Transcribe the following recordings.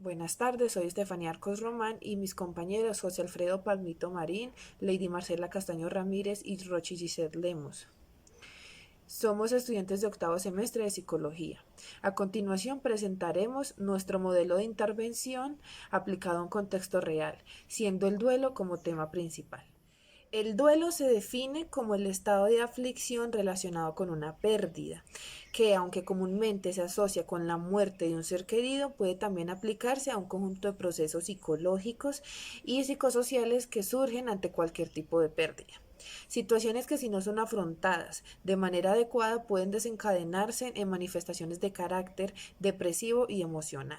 Buenas tardes, soy Estefanía Arcos Román y mis compañeros José Alfredo Palmito Marín, Lady Marcela Castaño Ramírez y Rochi Gisette Lemos. Somos estudiantes de octavo semestre de psicología. A continuación presentaremos nuestro modelo de intervención aplicado a un contexto real, siendo el duelo como tema principal. El duelo se define como el estado de aflicción relacionado con una pérdida, que aunque comúnmente se asocia con la muerte de un ser querido, puede también aplicarse a un conjunto de procesos psicológicos y psicosociales que surgen ante cualquier tipo de pérdida. Situaciones que si no son afrontadas de manera adecuada pueden desencadenarse en manifestaciones de carácter depresivo y emocional.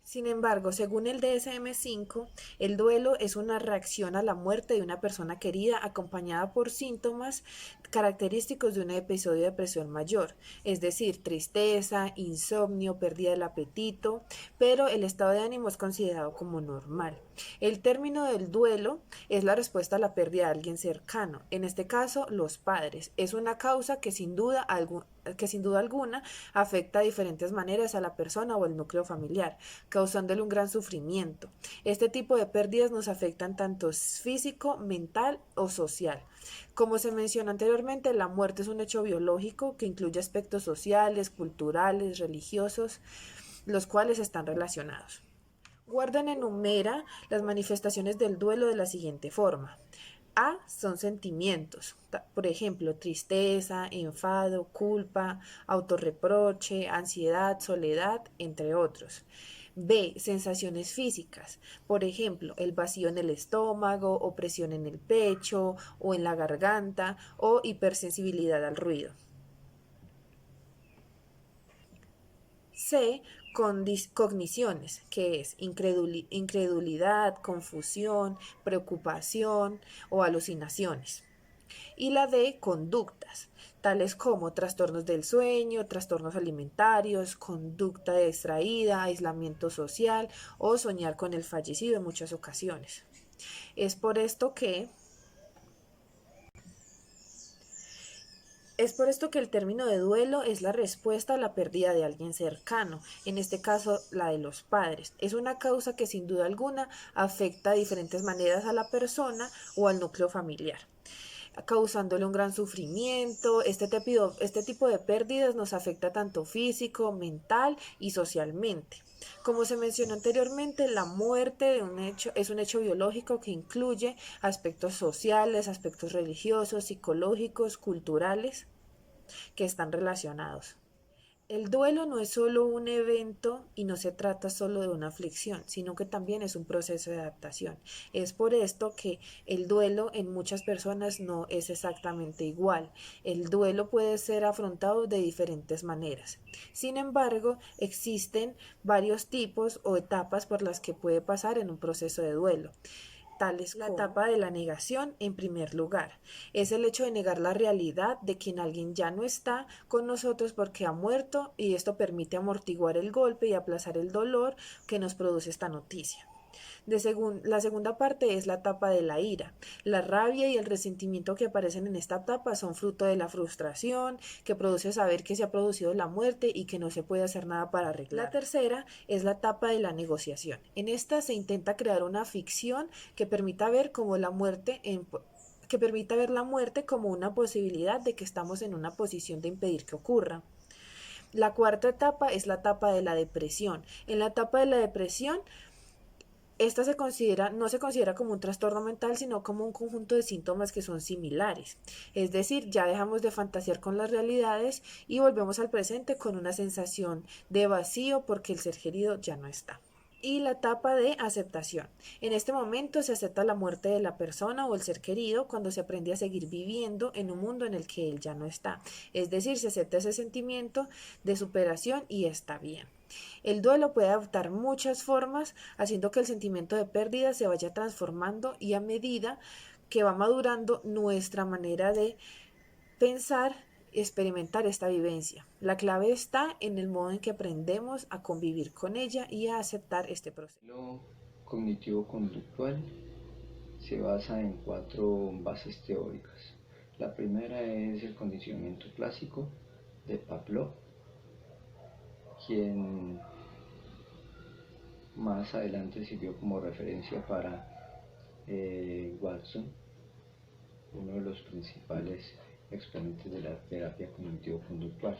Sin embargo, según el DSM-5, el duelo es una reacción a la muerte de una persona querida acompañada por síntomas característicos de un episodio de depresión mayor, es decir, tristeza, insomnio, pérdida del apetito, pero el estado de ánimo es considerado como normal. El término del duelo es la respuesta a la pérdida de alguien cercano, en este caso los padres. Es una causa que sin duda alguna afecta de diferentes maneras a la persona o el núcleo familiar, causándole un gran sufrimiento. Este tipo de pérdidas nos afectan tanto físico, mental o social. Como se mencionó anteriormente, la muerte es un hecho biológico que incluye aspectos sociales, culturales, religiosos, los cuales están relacionados. Gordon enumera las manifestaciones del duelo de la siguiente forma. A son sentimientos, por ejemplo, tristeza, enfado, culpa, autorreproche, ansiedad, soledad, entre otros. B, sensaciones físicas, por ejemplo, el vacío en el estómago, opresión en el pecho o en la garganta o hipersensibilidad al ruido. C, cogniciones, que es incredulidad, confusión, preocupación o alucinaciones. Y la D, conductas, tales como trastornos del sueño, trastornos alimentarios, conducta distraída, aislamiento social o soñar con el fallecido en muchas ocasiones. Es por esto que Es por esto que el término de duelo es la respuesta a la pérdida de alguien cercano, en este caso la de los padres. Es una causa que sin duda alguna afecta de diferentes maneras a la persona o al núcleo familiar, causándole un gran sufrimiento. Este tipo de pérdidas nos afecta tanto físico, mental y socialmente. Como se mencionó anteriormente, la muerte de es un hecho biológico que incluye aspectos sociales, aspectos religiosos, psicológicos, culturales que están relacionados. El duelo no es solo un evento y no se trata solo de una aflicción, sino que también es un proceso de adaptación. Es por esto que el duelo en muchas personas no es exactamente igual. El duelo puede ser afrontado de diferentes maneras. Sin embargo, existen varios tipos o etapas por las que puede pasar en un proceso de duelo, tales como la etapa de la negación. En primer lugar, es el hecho de negar la realidad de que alguien ya no está con nosotros porque ha muerto, y esto permite amortiguar el golpe y aplazar el dolor que nos produce esta noticia. La segunda parte es la etapa de la ira. La rabia y el resentimiento que aparecen en esta etapa son fruto de la frustración que produce saber que se ha producido la muerte y que no se puede hacer nada para arreglar. La tercera es la etapa de la negociación. En esta se intenta crear una ficción que permita ver como la muerte que permita ver la muerte como una posibilidad de que estamos en una posición de impedir que ocurra. La cuarta etapa es la etapa de la depresión. En la etapa de la depresión, esta no se considera como un trastorno mental, sino como un conjunto de síntomas que son similares. Es decir, ya dejamos de fantasear con las realidades y volvemos al presente con una sensación de vacío porque el ser querido ya no está. Y la etapa de aceptación. En este momento se acepta la muerte de la persona o el ser querido cuando se aprende a seguir viviendo en un mundo en el que él ya no está. Es decir, se acepta ese sentimiento de superación y está bien. El duelo puede adoptar muchas formas, haciendo que el sentimiento de pérdida se vaya transformando, y a medida que va madurando nuestra manera de pensar y experimentar esta vivencia. La clave está en el modo en que aprendemos a convivir con ella y a aceptar este proceso. Lo cognitivo-conductual se basa en cuatro bases teóricas. La primera es el condicionamiento clásico de Pavlov, quien Más adelante sirvió como referencia para Watson, uno de los principales exponentes de la terapia cognitivo-conductual.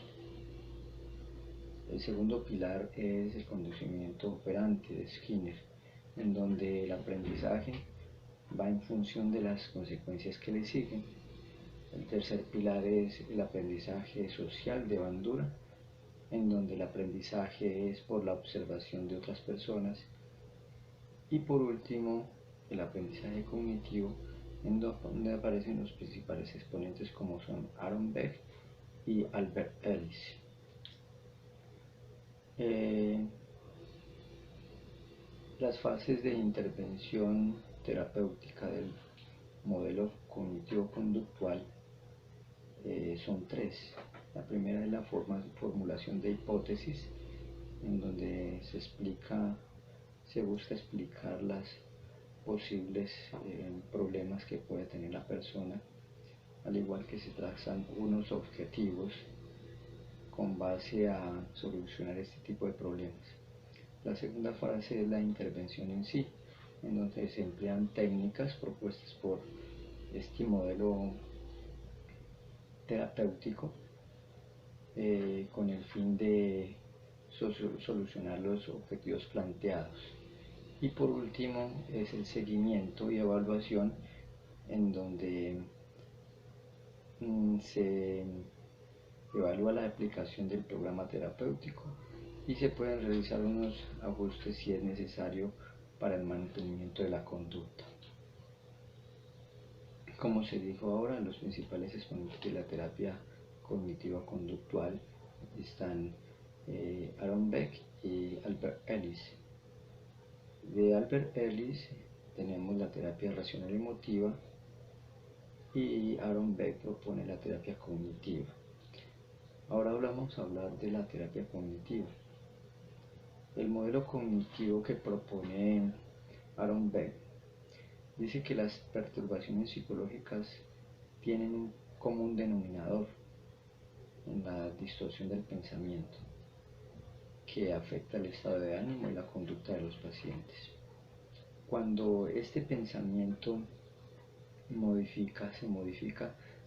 El segundo pilar es el condicionamiento operante de Skinner, en donde el aprendizaje va en función de las consecuencias que le siguen. El tercer pilar es el aprendizaje social de Bandura, en donde el aprendizaje es por la observación de otras personas. Y por último, el aprendizaje cognitivo, en donde aparecen los principales exponentes como son Aaron Beck y Albert Ellis. Las fases de intervención terapéutica del modelo cognitivo-conductual son tres. La primera es la formulación de hipótesis, en donde se busca explicar las posibles problemas que puede tener la persona, al igual que se trazan unos objetivos con base a solucionar este tipo de problemas. La segunda fase es la intervención en sí, en donde se emplean técnicas propuestas por este modelo terapéutico con el fin de solucionar los objetivos planteados. Y por último es el seguimiento y evaluación, en donde se evalúa la aplicación del programa terapéutico y se pueden realizar unos ajustes si es necesario para el mantenimiento de la conducta. Como se dijo ahora, los principales exponentes de la terapia cognitiva conductual están Aaron Beck y Albert Ellis. De Albert Ellis tenemos la terapia racional emotiva y Aaron Beck propone la terapia cognitiva. Ahora vamos a hablar de la terapia cognitiva. El modelo cognitivo que propone Aaron Beck dice que las perturbaciones psicológicas tienen un común denominador en la distorsión del pensamiento, que afecta el estado de ánimo y la conducta de los pacientes. Cuando este pensamiento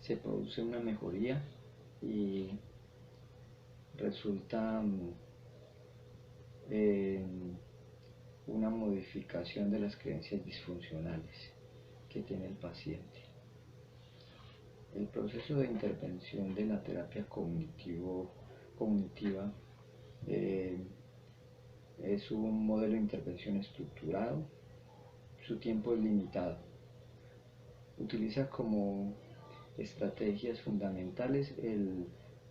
se produce una mejoría y resulta una modificación de las creencias disfuncionales que tiene el paciente. El proceso de intervención de la terapia cognitiva es un modelo de intervención estructurado. Su tiempo es limitado. Utiliza como estrategias fundamentales el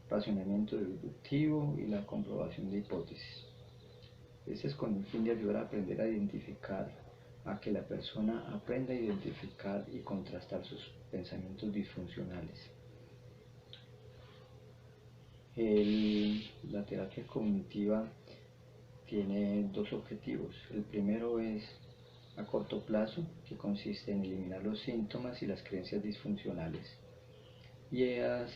razonamiento deductivo y la comprobación de hipótesis. Este es con el fin de ayudar a aprender a identificar, a que la persona aprenda a identificar y contrastar sus pensamientos disfuncionales. La terapia cognitiva tiene dos objetivos. El primero es a corto plazo, que consiste en eliminar los síntomas y las creencias disfuncionales. Y a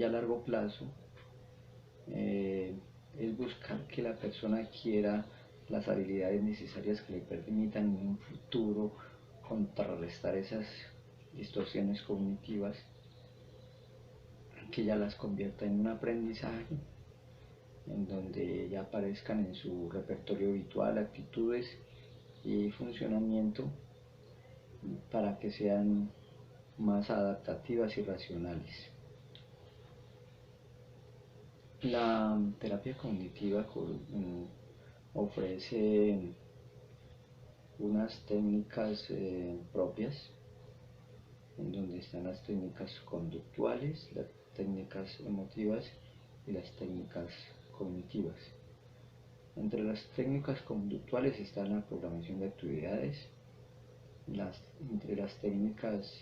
largo plazo es buscar que la persona adquiera las habilidades necesarias que le permitan en un futuro contrarrestar esas distorsiones cognitivas, que ya las convierta en un aprendizaje, en donde ya aparezcan en su repertorio habitual actitudes y funcionamiento para que sean más adaptativas y racionales. La terapia cognitiva ofrece unas técnicas propias, en donde están las técnicas conductuales, las técnicas emotivas y las técnicas cognitivas. Entre las técnicas conductuales está la programación de actividades. Entre las técnicas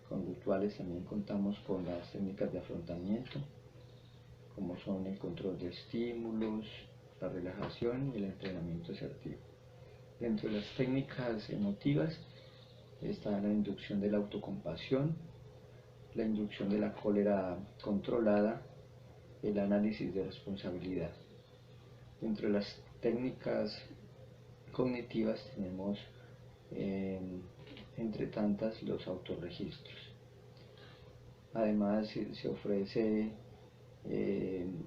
conductuales también contamos con las técnicas de afrontamiento, como son el control de estímulos, la relajación y el entrenamiento asertivo. Dentro de las técnicas emotivas está la inducción de la autocompasión, la inducción de la cólera controlada, el análisis de responsabilidad. Dentro de las técnicas cognitivas tenemos entre tantas los autorregistros. Además se ofrece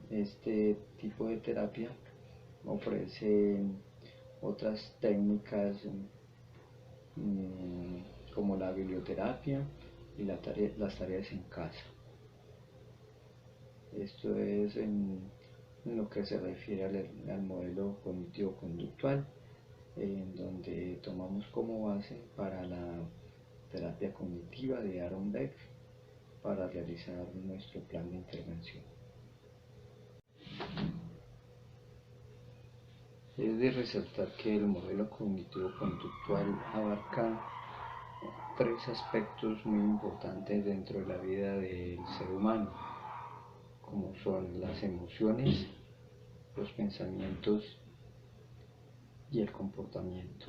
este tipo de terapia, ofrece otras técnicas como la biblioterapia y las tareas en casa. Esto es en lo que se refiere al modelo cognitivo-conductual, en donde tomamos como base para la terapia cognitiva de Aaron Beck para realizar nuestro plan de intervención. Es de resaltar que el modelo cognitivo-conductual abarca tres aspectos muy importantes dentro de la vida del ser humano, como son las emociones, los pensamientos y el comportamiento.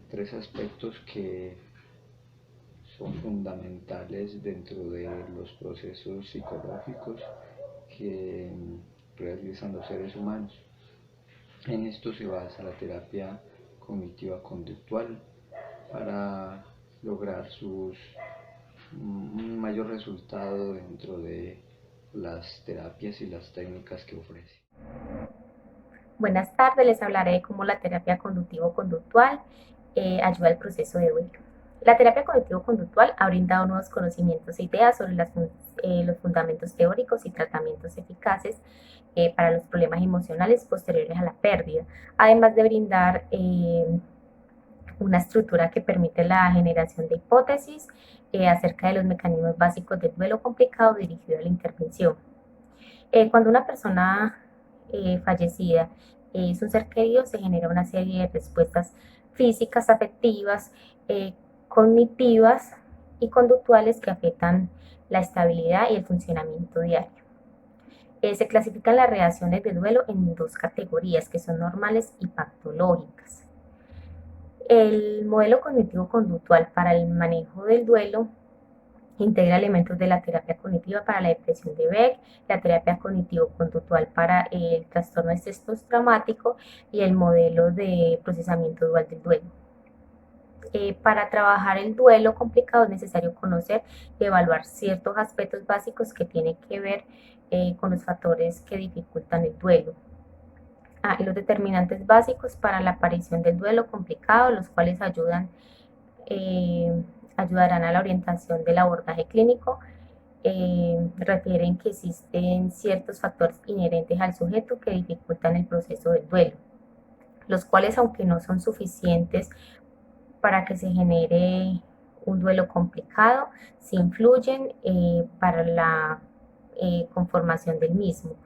Tres aspectos que son fundamentales dentro de los procesos psicológicos que realizan los seres humanos. En esto se basa la terapia cognitiva conductual para lograr un mayor resultado dentro de las terapias y las técnicas que ofrece. Buenas tardes, les hablaré de cómo la terapia cognitivo-conductual ayuda al proceso de duelo. La terapia cognitivo-conductual ha brindado nuevos conocimientos e ideas sobre los fundamentos teóricos y tratamientos eficaces para los problemas emocionales posteriores a la pérdida, además de brindar una estructura que permite la generación de hipótesis acerca de los mecanismos básicos del duelo complicado dirigido a la intervención. Cuando una persona fallecida es un ser querido, se genera una serie de respuestas físicas, afectivas, cognitivas y conductuales que afectan la estabilidad y el funcionamiento diario. Se clasifican las reacciones de duelo en dos categorías, que son normales y patológicas. El modelo cognitivo-conductual para el manejo del duelo integra elementos de la terapia cognitiva para la depresión de Beck, la terapia cognitivo-conductual para el trastorno de estrés postraumático y el modelo de procesamiento dual del duelo. Para trabajar el duelo complicado es necesario conocer y evaluar ciertos aspectos básicos que tienen que ver con los factores que dificultan el duelo. Los determinantes básicos para la aparición del duelo complicado, los cuales ayudarán a la orientación del abordaje clínico, refieren que existen ciertos factores inherentes al sujeto que dificultan el proceso del duelo, los cuales, aunque no son suficientes para que se genere un duelo complicado, sí influyen para la conformación del mismo.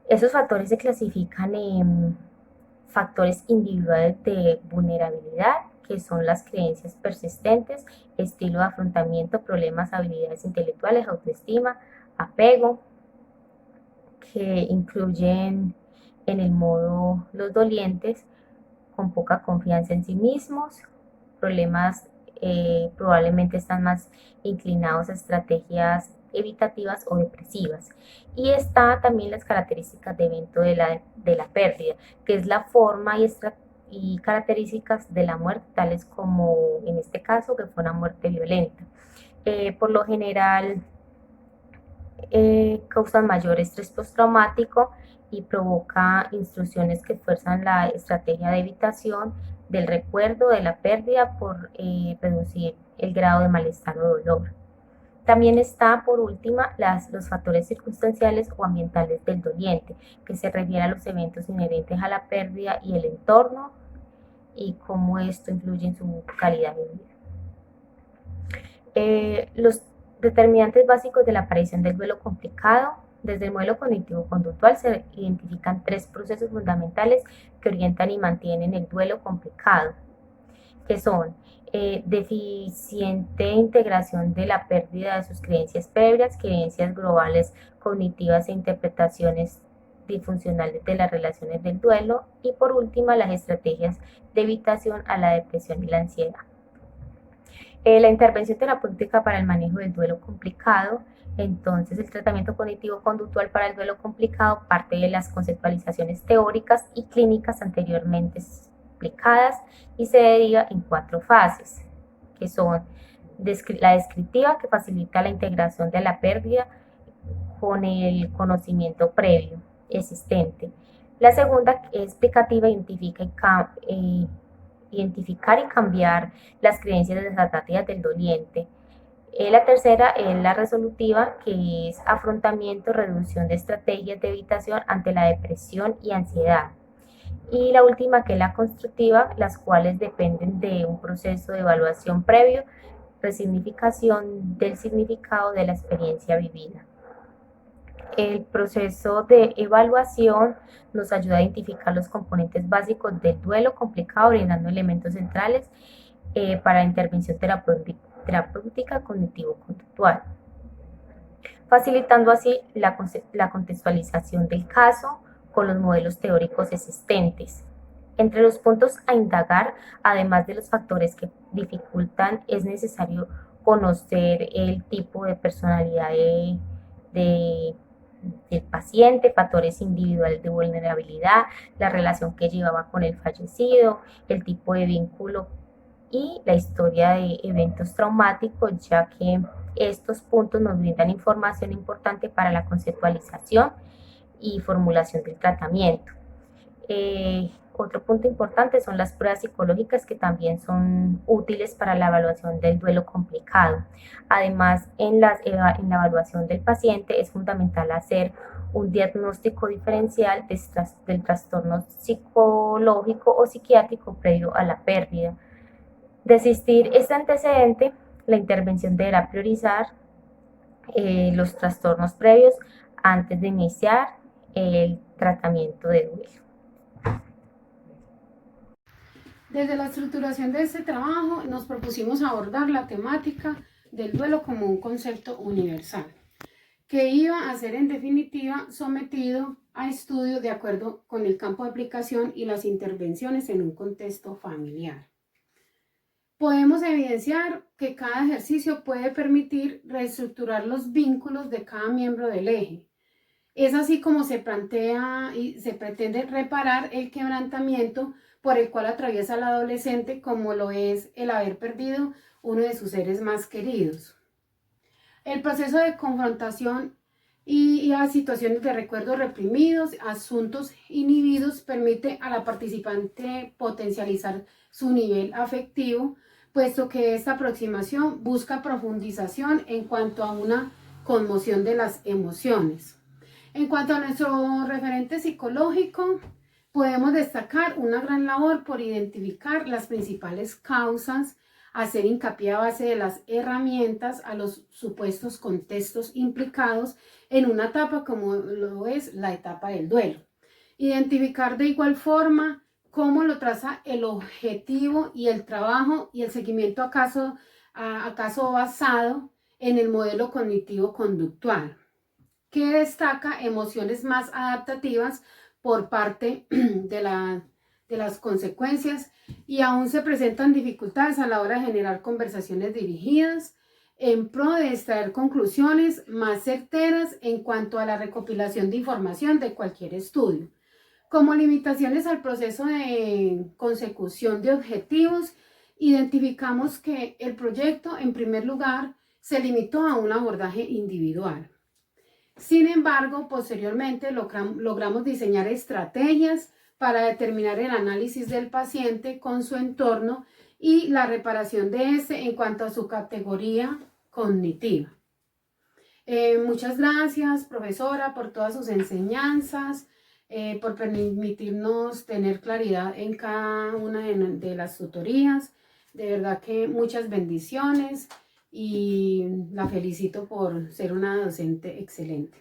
Esos factores se clasifican en factores individuales de vulnerabilidad, que son las creencias persistentes, estilo de afrontamiento, problemas, habilidades intelectuales, autoestima, apego, que incluyen en el modo los dolientes con poca confianza en sí mismos, problemas probablemente están más inclinados a estrategias evitativas o depresivas. Y está también las características de evento de la pérdida, que es la forma y características de la muerte, tales como en este caso que fue una muerte violenta. Por lo general causan mayor estrés postraumático y provoca instrucciones que fuerzan la estrategia de evitación del recuerdo de la pérdida por reducir el grado de malestar o dolor. También está, por última, los factores circunstanciales o ambientales del doliente, que se refiere a los eventos inherentes a la pérdida y el entorno y cómo esto influye en su calidad de vida. Los determinantes básicos de la aparición del duelo complicado. Desde el modelo cognitivo-conductual se identifican tres procesos fundamentales que orientan y mantienen el duelo complicado, que son deficiente integración de la pérdida de sus creencias previas, creencias globales cognitivas e interpretaciones disfuncionales de las relaciones del duelo, y por último las estrategias de evitación a la depresión y la ansiedad. La intervención terapéutica para el manejo del duelo complicado. Entonces, el tratamiento cognitivo-conductual para el duelo complicado parte de las conceptualizaciones teóricas y clínicas anteriormente explicadas y se divide en 4 fases, que son la descriptiva, que facilita la integración de la pérdida con el conocimiento previo existente. La segunda, explicativa, identificar y cambiar las creencias desadaptativas del doliente. La tercera es la resolutiva, que es afrontamiento, reducción de estrategias de evitación ante la depresión y ansiedad. Y la última, que es la constructiva, las cuales dependen de un proceso de evaluación previo, resignificación del significado de la experiencia vivida. El proceso de evaluación nos ayuda a identificar los componentes básicos del duelo complicado, brindando elementos centrales para la intervención terapéutica cognitivo-conductual, facilitando así la contextualización del caso con los modelos teóricos existentes. Entre los puntos a indagar, además de los factores que dificultan, es necesario conocer el tipo de personalidad del paciente, factores individuales de vulnerabilidad, la relación que llevaba con el fallecido, el tipo de vínculo y la historia de eventos traumáticos, ya que estos puntos nos brindan información importante para la conceptualización y formulación del tratamiento. Otro punto importante son las pruebas psicológicas, que también son útiles para la evaluación del duelo complicado. Además, en la evaluación del paciente es fundamental hacer un diagnóstico diferencial del trastorno psicológico o psiquiátrico previo a la pérdida. De existir este antecedente, la intervención deberá priorizar los trastornos previos antes de iniciar el tratamiento de duelo. Desde la estructuración de este trabajo nos propusimos abordar la temática del duelo como un concepto universal, que iba a ser en definitiva sometido a estudio de acuerdo con el campo de aplicación y las intervenciones en un contexto familiar. Podemos evidenciar que cada ejercicio puede permitir reestructurar los vínculos de cada miembro del eje. Es así como se plantea y se pretende reparar el quebrantamiento por el cual atraviesa el adolescente, como lo es el haber perdido uno de sus seres más queridos. El proceso de confrontación y a situaciones de recuerdos reprimidos, asuntos inhibidos, permite a la participante potencializar su nivel afectivo, puesto que esta aproximación busca profundización en cuanto a una conmoción de las emociones. En cuanto a nuestro referente psicológico, podemos destacar una gran labor por identificar las principales causas, hacer hincapié a base de las herramientas a los supuestos contextos implicados en una etapa como lo es la etapa del duelo. Identificar de igual forma cómo lo traza el objetivo y el trabajo y el seguimiento a caso basado en el modelo cognitivo-conductual, que destaca emociones más adaptativas por parte de las consecuencias, y aún se presentan dificultades a la hora de generar conversaciones dirigidas en pro de extraer conclusiones más certeras en cuanto a la recopilación de información de cualquier estudio. Como limitaciones al proceso de consecución de objetivos, identificamos que el proyecto, en primer lugar, se limitó a un abordaje individual. Sin embargo, posteriormente logramos diseñar estrategias para determinar el análisis del paciente con su entorno y la reparación de este en cuanto a su categoría cognitiva. Muchas gracias, profesora, por todas sus enseñanzas, por permitirnos tener claridad en cada una de las tutorías. De verdad que muchas bendiciones y la felicito por ser una docente excelente.